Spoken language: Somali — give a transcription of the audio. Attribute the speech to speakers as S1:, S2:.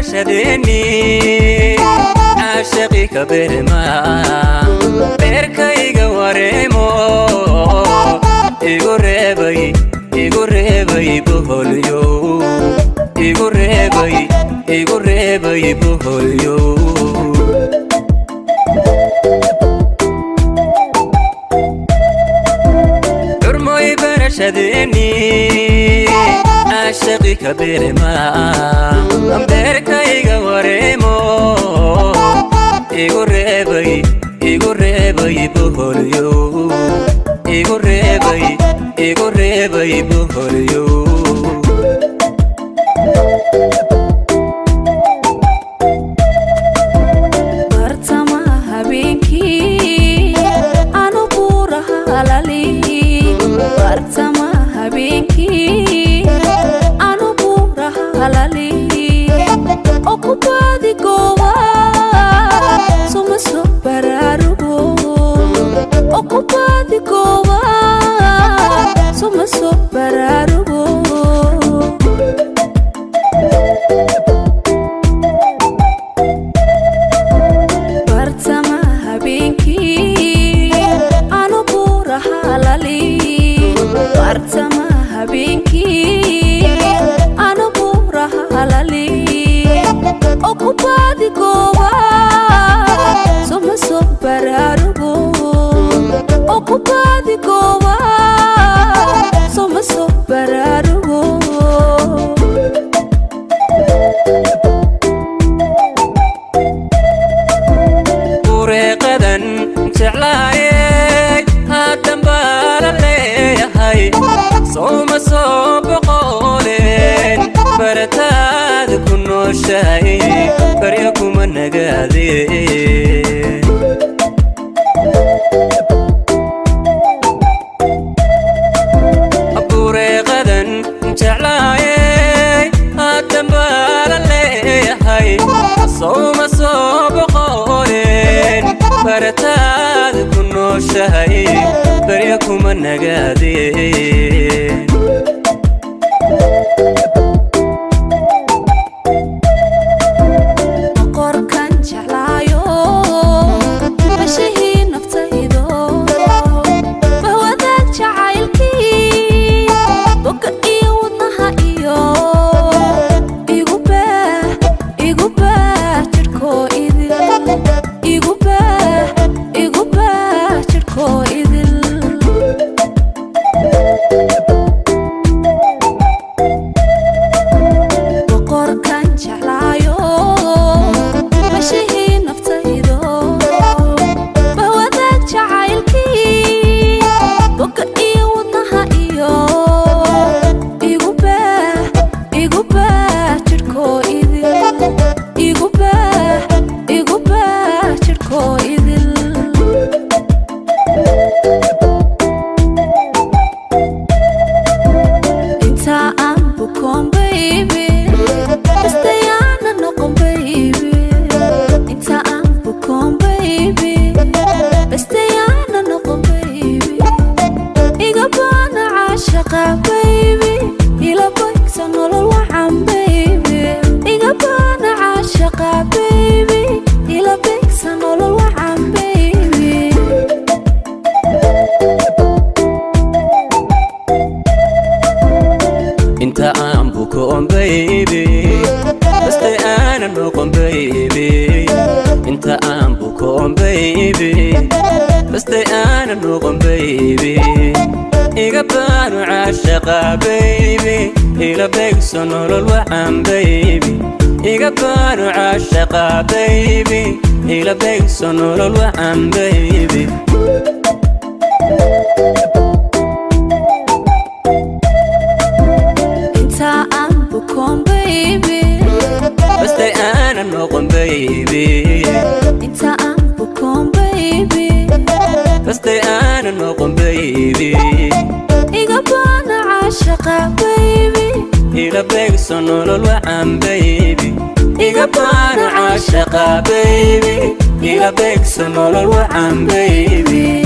S1: برشدني عاشقي كبرما بركيغا وريمو إيغوريبي بهوليو إيغوريبي بهوليو درموي برشدني عاشقي كبرما بركيغا وريمو إيغوريبي بهوليو إيغوريبي بهوليو
S2: bartamaha habeenkii aanu buuraha halali bartamaha habeenkii aanu buuraha halali okubadi gooba suma soo baraarugo okubadi gooba suma soo baraarugo bartamaha habeenkii aanu buuraha halali bartamaha habeenkii aanu buuraha halali okubadi gooba suma soo baraarugo okubadi gooba suma soo baraarugo
S1: وريقدن جعلاي هادن بالليهاي صوم صوب قولين برتاد كنو شاي بريكم النقادين وريقدن جعلاي هادن بالليهاي صوم صوب قولين برتاد كنو شاي بريكم النقادين
S2: qorkan jeclaayo bashihii naftaydo bahwadaag jacaylkii boga iyo wadnaha iyo igu baah jidhkoo idil igu baah jidhkoo idil boqorkan jeclaayo bashihii naftaydo bahwadaag jacaylkii boga iyo wadnaha iyo igu baah jidhkoo idil igu baah jidhkoo idil inta aan bukoon baby bastayaana noqon baby inta aan bukoon baby bastayaana noqon baby iga baana caashaqa baby ila baygsa nolol wacan baby iga baana caashaqa baby ila baygsa nolol wacan baby
S1: انت عم بكون بيبي بس انا نقوم بيبي انت عم بكون بيبي بس انا نقوم بيبي يقبل عاشقة بيبي الى بيك سنور الوعم بيبي يقبل عاشقة بيبي الى بيك سنور الوعم بيبي
S2: inta aan bukoon baby
S1: بس انا نقوم بيبي
S2: inta aan bukoon baby
S1: بس انا نقوم بيبي
S2: iga baana caashaqa baby
S1: إلى بيك سنور الوعم بيبي يقبل عاشقة بيبي إلى بيك سنور الوعم بيبي